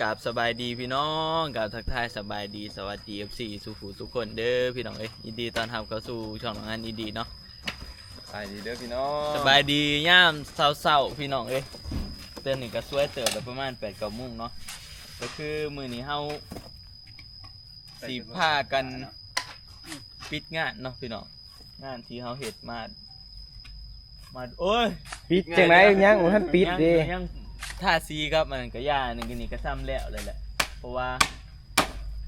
กับสบายดีพี่น้องกับทักทายสบายดีสวัสดี FC สุขุทุกคนเด้อพี่น้องเอ้ยยินดีต้อนรับเข้าสู่ช่องงานดีๆเนาะสบายดีเด้อพี่น้องสบายดีย่ามเศร้าๆพี่น้องเอ้ยเตือนนี่ก็สวยเติบแล้วประมาณ8-9 โมงเนาะก็คือมื้อนี้เฮาสิพากันปิดงานเนาะพี่น้องงานที่เฮาเฮ็ดมาโอ้ยปิดจังไดยังบ่ทันปิดเด้ยังท่าซีครับมันก็ย่านึงนี่ก็ซ้ำแล้วเลยแหละเพราะว่า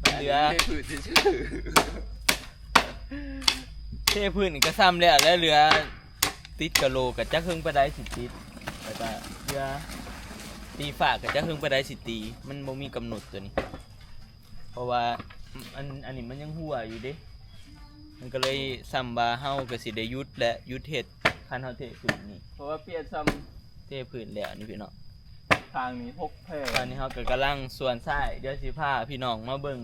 มันเหลือเทพื้นนี่ก็ซ้ำแล้วเหลือติดกะโหลกับจักเฮิงปะไดสิติดแล้วก็เหลือตีฝากกับจักเฮิงปะไดสิตีมันบ่มีกำหนดตัวนี้เพราะว่าอันนี้มันยังหัวอยู่เด้มันก็เลยซ้ำว่าเฮาก็สิได้หยุดและหยุดเฮ็ดคันเฮาเทพื้นนี่เพราะว่าเปลี่ยนซ้ำเทพื้นแล้วนี่พี่น้องทางนี้พกแพร่ตอนนี้เฮาก็กำลังส่วนซ้ายเดี๋ยวสิพาพี่น้องมาเบิ่ง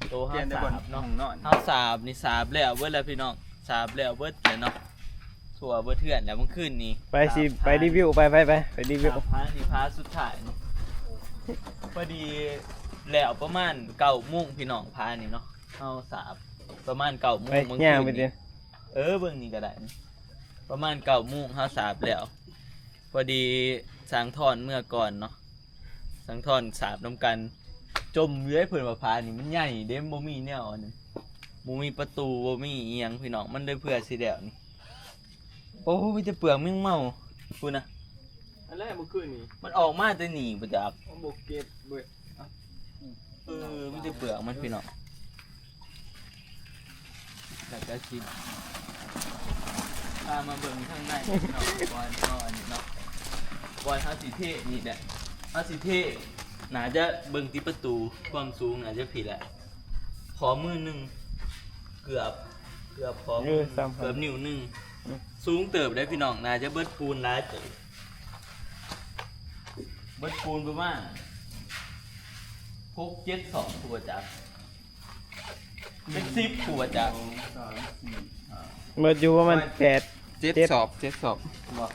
โตเฮาสาบเนาะเฮาสาบนี่สาบแล้วเบิดแล้วพี่น้องสาบแล้วเบิดแล้วเนาะทั่วเบิดเทื่อนแล้วเมื่อคืนนี้ไปสิไปรีวิวไปรีวิวพานี่พาสุดท้ายนี่พอดีแล้วประมาณ9 โมงพี่น้องพานี่เนาะเฮาสาบประมาณ9 โมงเมื่อคืนนี้เบิ่งนี่ก็ได้ประมาณ9 โมงเฮาสาบแล้วพอดีสังทอนเมื่อก่อนเนาะสังทอนสาบน้ำกันจมเลื้อยเพิ่นว่าพานี่มันใหญ่เด้บ่มีแนวอันนึงบ่มีประตูบ่มีอีหยังพี่น้องมันเลยเพื่อสิแล้วนี่โอ้มีแต่เปลือกแมงเม่าพูดนะอันแรกเมื่อคืนนี้มันออกมาแต่หนีบ่จักบ่เก็บเว้ยมีแต่เปลือกมันพี่น้องแล้วก็สิพามาเบิ่งข้างในพี่น้องก่อนเนาะอันนี้เนาะก่อนเฮาสิเทนี่แหละเฮาสิเทน่าจะเบิ่งที่ประตูความสูงน่าจะผิดแหละขอมือนึงเกือบขอมือเกือบนิ้วนึงสูงเติบได้พี่น้องน่าจะเบิดปูนหลายเติบเบิดปูนประมาณ6-7-2ตัวจักเป็น10ตัวจักเบิดอยู่ประมาณ7 สอบบ่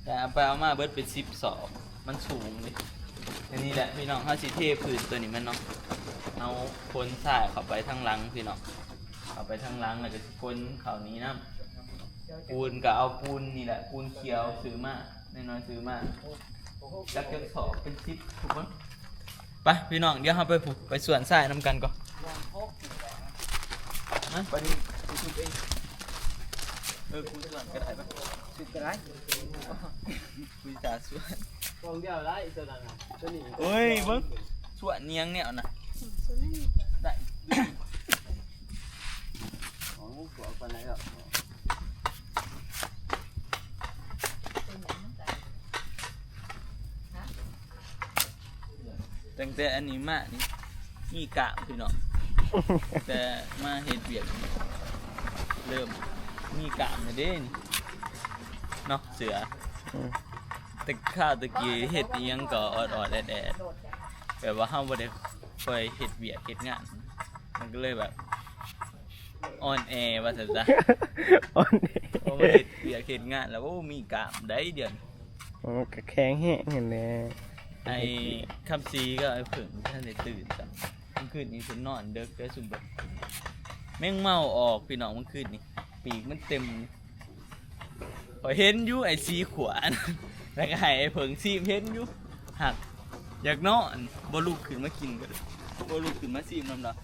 แต่เอาไปเอามาเบิดเป็น10 สอบมันสูงเลยอันนี้แหละพี่น้องเฮาสิเทพื้นตัวนี้มันเนาะเอาคนสายเข้าไปทางหลังพี่น้องเข้าไปทางหลังแล้วก็สิคนเข้านี้นำปูนก็เอาปูนนี่แหละปูนเขียวซื้อมาน้อยๆซื้อมาจักสอบเป็น10ถูกมั้ยไปพี่น้องเดี๋ยวเฮาไปสวนทรายนำกันก่อนนะไปดิสุดเองกูสวนก็ได้ป่ะสุดก็ได้กูจะสวนกองเดียวได้ตัวนั้นน่ะตัวนี้เฮ้ยเบิ่งสวนเนียงแนวน่ะได้อ๋อสวนปานไหนอ่ะตั้งแต่อันนี้มานี่มีกะพี่น้องแต่มาเฮ็ดเวียกเริ่มมีกะมาเด้นี่เนาะเสือแต่ข้าวตะกี้เฮ็ดอีหยังก็ออดๆแอดๆแบบว่าเฮาบ่ได้ค่อยเฮ็ดเวียกเฮ็ดงานมันก็เลยแบบอ่อนแอว่าซั่นซะอ่อนแอพอมาเฮ็ดเวียกเฮ็ดงานแล้วโอ้มีกะได้เดือนก็แข็งแห้งนั่นแหละไอ้คำซีก็ไอ้ผึ่งท่านได้ตื่นจ้ะมันคืนนี้เพิ่นนอนเด็กได้ซุ่มแบบแม่งเมาออกพี่น้องมันคืนนี้ปีกมันเต็มพอเห็นอยู่ไอ้สีขวานแล้วก็ให้ไอ้เผิงซีมเห็นอยู่หักอยากนอนบ่ลุกขึ้นมากินก็บ่ลุกขึ้นมาซีมนำดอก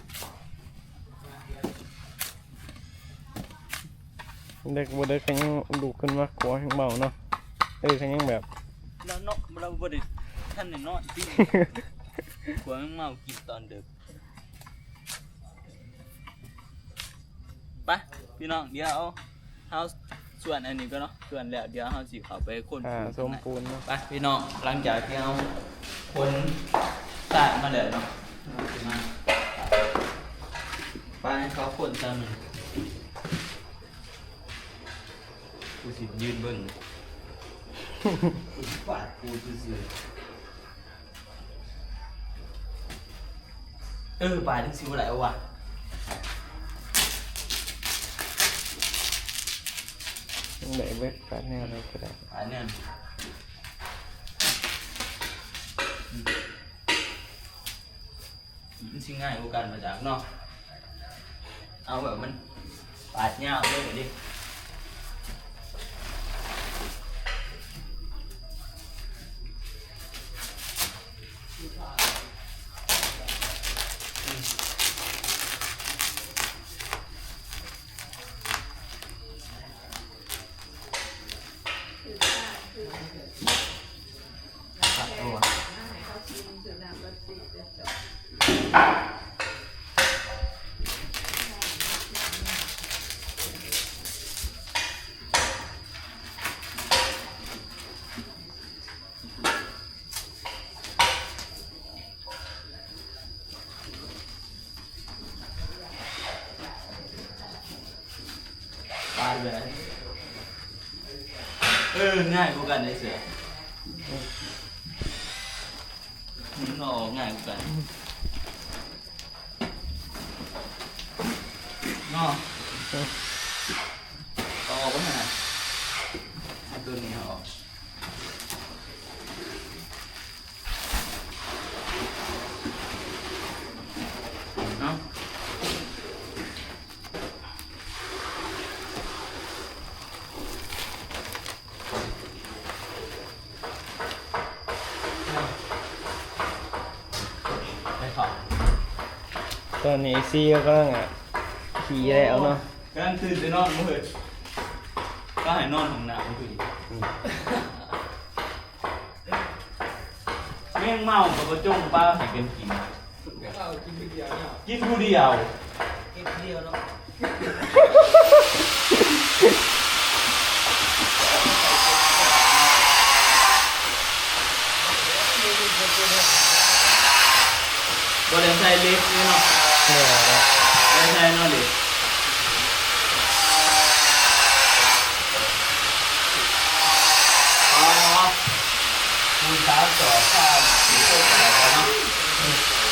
เด็กบ่เด็กก็ยังลุกขึ้นมากลัวยังเมาเนาะก็ยังแบบแล้วเนาะเราบ่ได้ท่านได้นอนจริงกลัวแม่งเมากินตอนดึกไปพี่น้องเดี๋ยวเฮาส่วนอันนี้ก็เนาะส่วนแล้วเดี๋ยวเฮาสิเข้าไปคนสมปูนเนาะไปพี่น้องหลังจากที่เฮาคนสายมาแล้วเนาะไปเขาคนซะหนึ่งกูสิยืนเบิ่งกูสิปาดกูซื่อปาดจังสิบ่ได้เอาว่ะได้เบิดปาดแนวอะไรก็ได้ปาดแนว มันชิง่ายกว่ากันมาจากเนาะเอาแบบมันปาดเงาเลยดิ ปาดไปง่ายกว่ากันไอ้เสือมันออกง่ายกว่ากันเนาะเอาออกไปไหนเอาตัวนี้ออกเนาะตอนนี้ซีก็กำลังขี่แล้วเนาะ กำลังตื่นไปนอนมื้อก็ให้นอนของหน้ามื้อแม่งเมากับกระจงป้าให้กันกินกินผู้เดียวกินผู้เดียวเนาะบ่ได้ใส่เล็กนี่เนาะ เนี่ยนะ ไม่ใช่เนาะดิอ๋อคุณสาวต่อข้าวสีโต๊ะแล้วเนาะ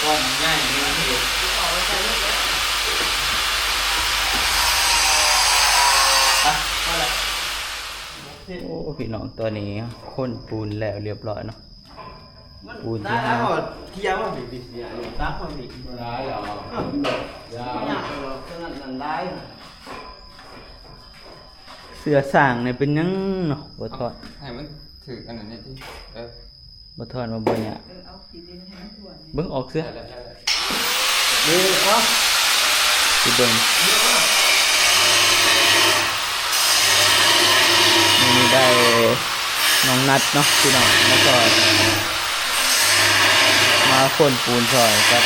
ก้อนง่ายนี่นะพี่โอ้พี่น้องตัวนี้ข้นปูนแล้วเรียบร้อยเนาะปูนที่ห้า เที่ยวมันบิดเนี่ยตักมันบิดร้ายเหรอนั่นร้าย เสือสางเนี่ยเป็นยังเนาะบ่ทอด ให้มันถืออันนั้นที่บ่ทอดมาบ่เนี่ยเบิ่งออกเสือ นี่เอ้า สิเบิ่งนี่ได้น้องนัดเนาะพี่น้องแล้วก็มาข้นปูนซอยครับ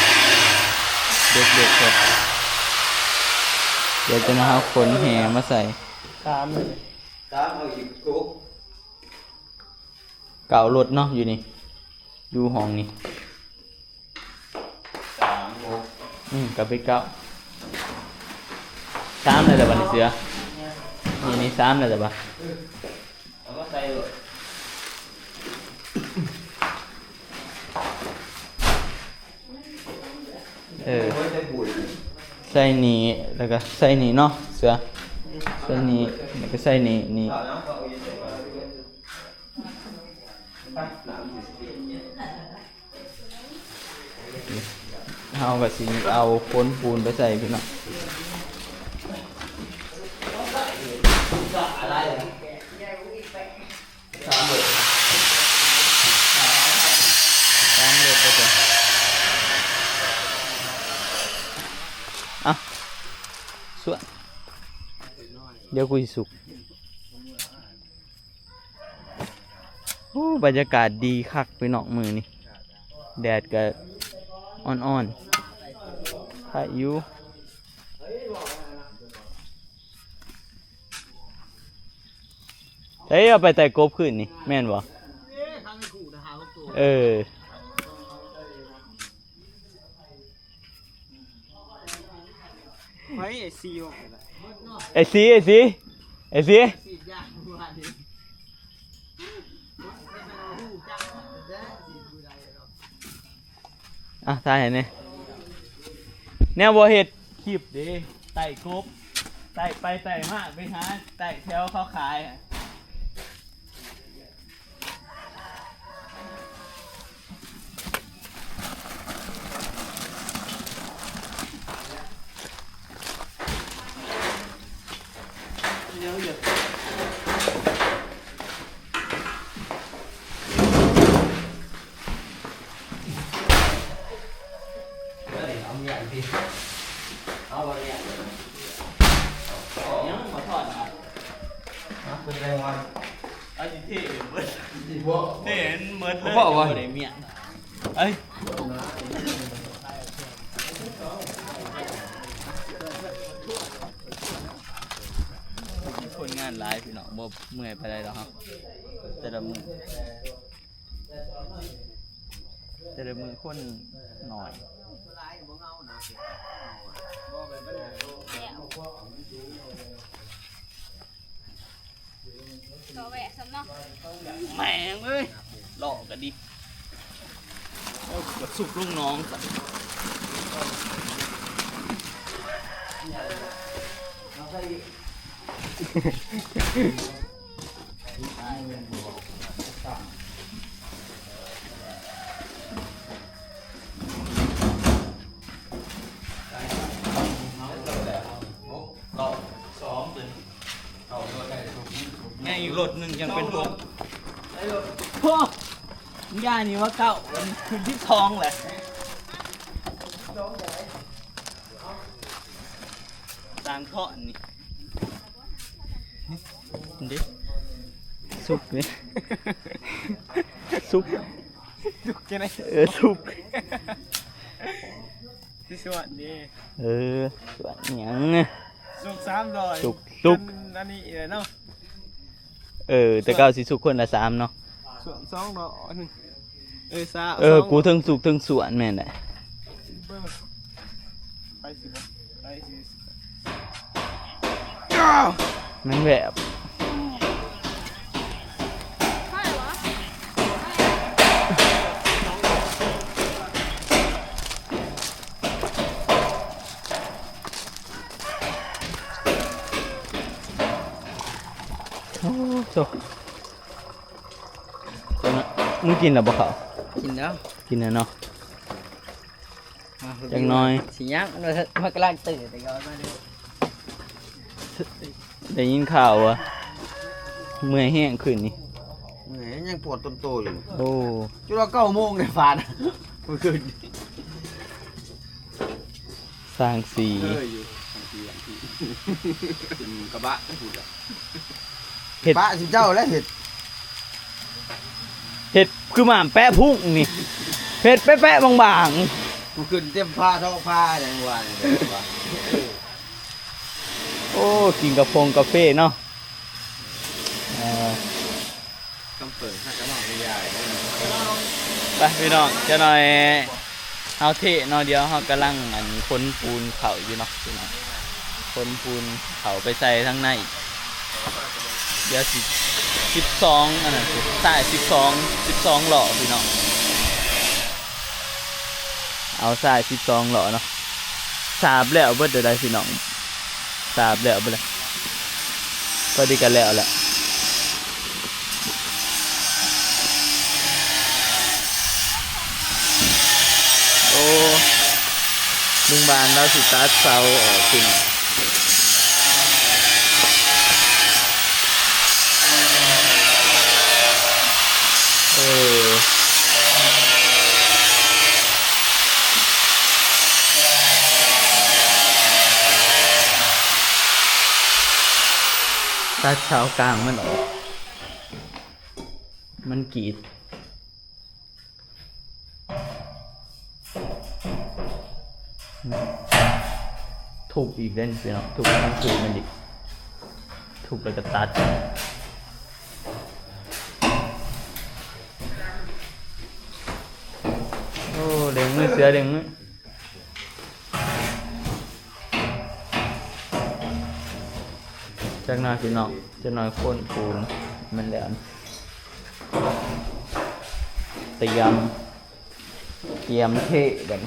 เด็กๆครับเดี๋ยวจะมาหาขนแห่มาใส่ ตามเลย ตามเอาอีกกุ๊ก เก่ารถเนาะอยู่นี่อยู่ห้องนี่ 3กุ๊ก กับไปเก่า3เลยแต่บัดนี้เสือนี่3เลยแต่บัดแล้วก็ใส่ใส่นี่แล้วก็ใส่นี่เนาะเสือใส่นี่แล้วก็ใส่นี่เอาก็สิเอาพ้นปูนไปใส่พี่น้องอ่ะสวยเดี๋ยวกูสิสุกโอ้บรรยากาศดีคักไปนอกมือนี่แดดก็อ่อนๆพายุเฮ้ยเอาไปแต่กบขึ้นนี่แม่นบ่เออไว้ไอซี ไอซีอ่ะตายเห็นไหมแนวบ่เฮ็ดคลิปดิไต่กบไต่ไปไต่มาไปหาไต่แถวเขาขาย เนี่ยเอ้ยคนงานหลายพี่น้องบ่เมื่อยไปได้แล้วครับแต่ละมือคนหน่อย ก็แหวะสำเนาะ แม่งเอ้ยหลอกกันดิโอ้กระสุกลูกน้องสัตว์แม่งอีกรถหนึ่งยังเป็นพวกพวกย่านี่ว่าเก่าคืนที่ท้องแหละตามท่อนี่ดิสุกนี่สุกแค่ไหนสุก ที่สวัสดี สวัสดียัง สุก300 สุก อันนี้เนาะ แต่เก้าสิสุกคนละ3เนาะ ส่วน200ซา กูทั้งสุกทั้งสวนแม่นแหละ ไปสิบ่ไปสิ มันแบบ เท่าไหร่วะ โอ้โหมึงกินหรือเปล่าเขา กินแล้ว กินแล้วเนาะ จังน้อย สิยังมันกำลังตื่นแต่ก็มาดู ได้ยินข่าววะเมื่อยแห้งขึ้นนี่ เหนื่อยยังปวดต้นโตอยู่ โอ้ จุดละ9 โมงเลยฟานเมื่อคืน สร้างสี อยู่เป็นกระบะไม่พูดอ่ะ เห็ด ปะสิเจ้าและเห็ด เห็ดคือหม่ามแปะพุ่งนี่เห็ดแปะๆบาง กูขึ้นเต็มผ้าท้องผ้าอย่างว่าเนี่ย ๆโอ้กินกาแฟเนาะ กำเปิดหักกระหม่อมใหญ่ ไปพี่น้องจะหน่อยเอาเทเนาะเดี๋ยวเขากำลังคนปูนเขาอยู่เนาะพี่น้องคนปูนเขาไปใส่ทั้งในอีกเดี๋ยว12อันนั้นสิใช่12หล่อพี่น้องเอาใส่12หล่อเนาะสาบแล้วเบิดเดี๋ยวได้พี่น้องสาบแล้วเบิดเลยพอดีกันแล้วแหละโอ้ลุงบานเราสิตัดเสาออกพี่น้องตัดเสากลางมันออกมันกรีดถูกอีกเล่นพี่น้องถูกทั้งถูกมันอีกถูกแล้วก็ตัดโอ้เด้งมือเสือเด้งมือจากหน้าพี่น้องจะน้อยโคนปูนมันแหลมเตรียมเทกัน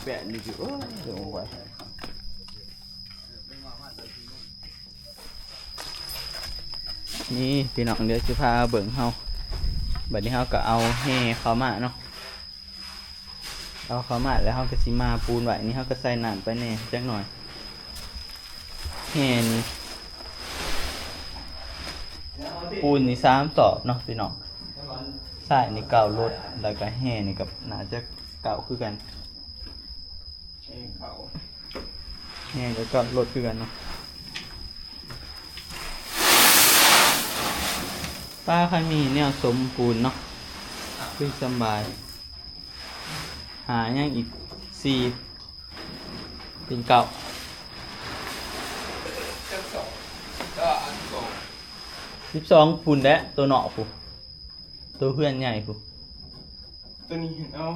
แปะนี่คือโอ้ยเดี๋ยวไว้ นี่พี่น้องเดี๋ยวจะพาเบิ่งเฮาบัดนี้เฮาก็เอาแห่เขามาเนาะเอาเขามาแล้วเฮาก็สิมาปูนไว้นี่เฮาก็ใส่น้ำไปแน่จักหน่อยแห่นี่ปูนนี่3 ศอกเนาะพี่น้องใส่นี่9 รถแล้วก็แห่นี่กับน่าจะ9คือกัน เขา เนี่ยเดี๋ยวก็รถคือกันเนาะป้าใครมีแนวสมปูนเนาะคือสบายหาอย่างอีก4เป็นเก่า12ปูนและตัวเนาะปูตัวเพื่อนใหญ่ปู ตัวนี้เห็นเอา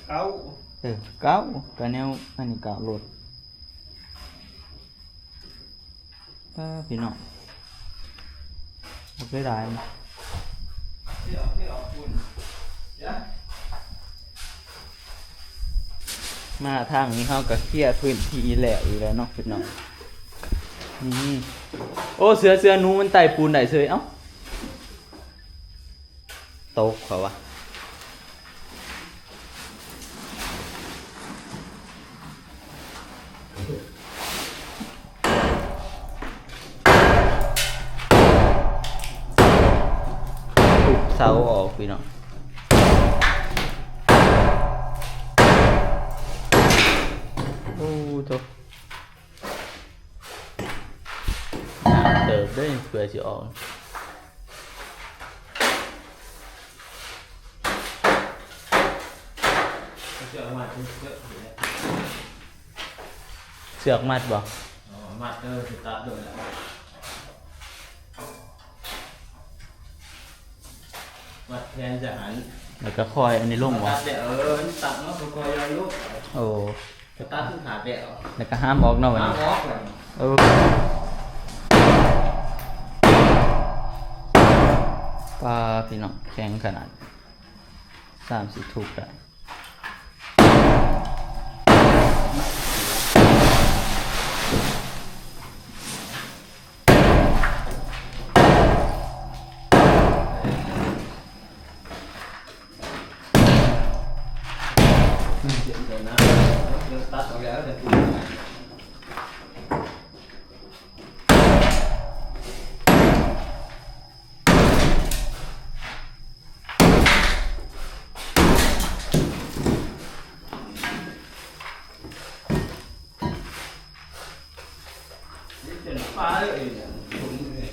เก้า เก่าก็แนวอันนี้เก่ารถป้าพี่น้องบ่เคยได้นะมาทางนี้เขาก็เคลียร์พื้นที่แล้วอยู่แล้วเนาะพี่น้องนี่โอ้เสือหนูมันไต่ปูนได้เฉยเอ้าตกเขาวะถูกเสาออกพี่น้องโอ้โถเติบได้เผื่อสิออกเสือกมัดบ่ มัดสิตัดโดนแล้วมัดแทนจะหัน แล้วก็คอยอันนี้ลงบ่ ตัดเดี๋ยวตัดเนาะคอยๆลูก โอ้ จะตัดขึ้นขาเดี๋ยว แล้วก็ห้ามออกเนาะวัน มา นี้ วอกเลย เออปลาพี่น้องแข็งขนาด30ถูกได้เดี๋ยวนะเดี๋ยวตัดออกแล้วเดี๋ยวถูกเป็นฟ้าเลยเนี่ยถุงเนี่ย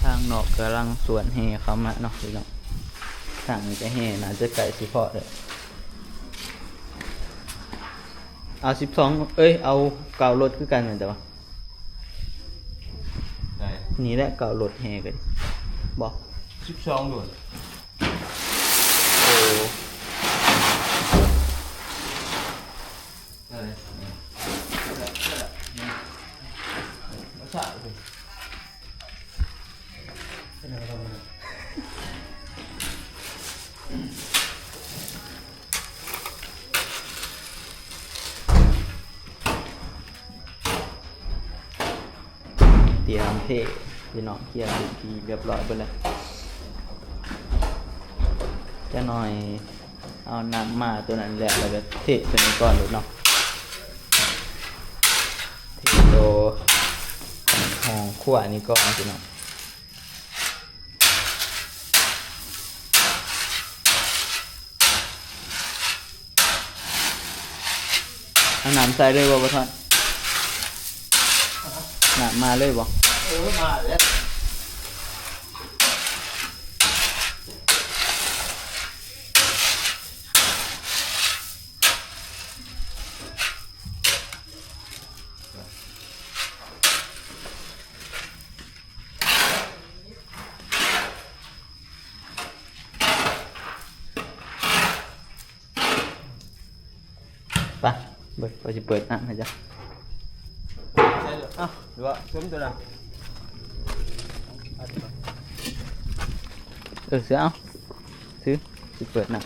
ทางนอกกำลังสวนแห่เขามาเนาะพี่น้องทางนี้จะแห่น่าจะไก่สิเพาะเลยเอา12เอาเก่ารถคือกันเหมือนแต่ว่า ได้ นี่แหละเก่ารถแห่กันบอก 12ด่วน โอ้ อะไรไม่ใช่เลย เตรียมเทพี่น้องเคลียร์พื้นที่เรียบร้อยไปแล้วจะหน่อยเอาน้ำมาตัวนั้นแหละแล้วก็เทตัวนี้ก่อนเลยเนาะเทตัวห้องขั้วนี้ก่อนพี่น้องเอาน้ำใส่เลยบ่ท่านน้ำมาเลยบ่ มาแล้ว ไปเบิดเราจะเปิดน้ำให้จ้ะ อ้าวหรือว่าสมตัวน่ะ เสือเอาซื้อจะเปิดน้ำ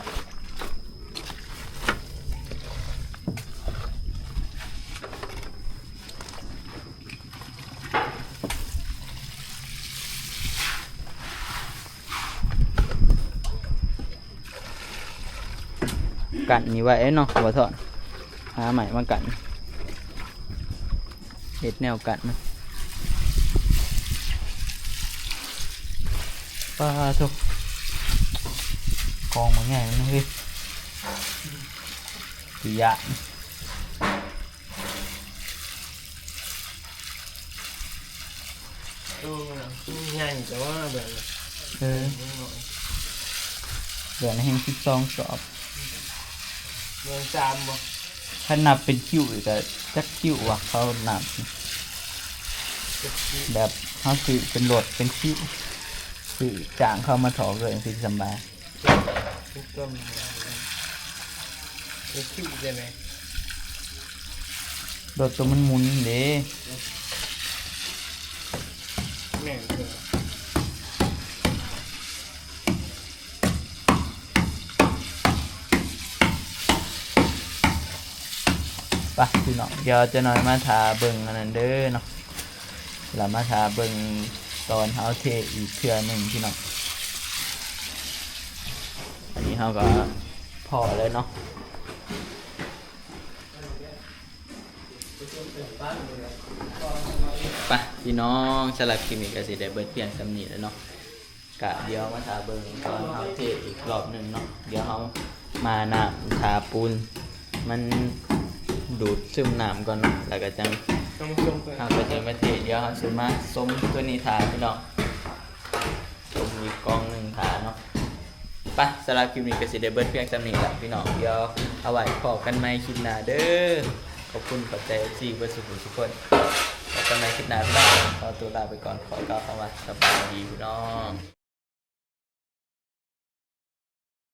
กันนี่ไว้เนาะบ่ถอนหาใหม่มากันเห็ดแนวกันมัน ปลาทุกกองมาง่ายนะเฮ้ยตียะ ง่ายแต่ว่าแบบ เเดี๋ยวนะแห่ง12สอบ เมืองจามบ่ ถ้านับเป็นคิวอีกก็จักคิวว่ะเขานับแบบเขาซื้อเป็นรถเป็นคิวซื้อจ้างเข้ามาถอเลยสิสำบาย เป็นต้นเป็นคิวใช่ไหม รถตัวมันหมุนเด้ แม่นเถอะ ไปพี่น้องเดี๋ยวจะน้อยมาทาเบิ่งอันนั้นเด้อเนาะแล้วมาทาเบิ่งตอนเฮาเทอีกเทื่อหนึ่งพี่น้องอันนี้เฮาก็พอเลยเนาะไปพี่น้องสลับคลิปนี้ก็สิได้เบิดเพียงสำนีแล้วเนาะกะเดี๋ยวมาทาเบิ่งตอนเฮาเทอีกรอบหนึ่งเนาะเดี๋ยวเฮามาน้ำทาปูนมันดูดซึมน้ำก่อนเนาะแล้วก็จัง ต้องลงไป เฮาก็จะมาเทเดี๋ยวเฮาสิมาส้มตัวนี้ทาพี่น้องส้มอีกกองหนึ่งทาเนาะไปสำหรับคลิปนี้ก็สิได้เบิดเพียงสำนีแหละพี่น้องเดี๋ยวเอาไว้พอกันใหม่คลิปหน้าเด้อขอบคุณปัจจัยที่เบิดสุขทุกคนพบกันใหม่คลิปหน้าพี่น้องขอตัวลาไปก่อนขอกล่าวคำว่าสบายดีพี่น้อง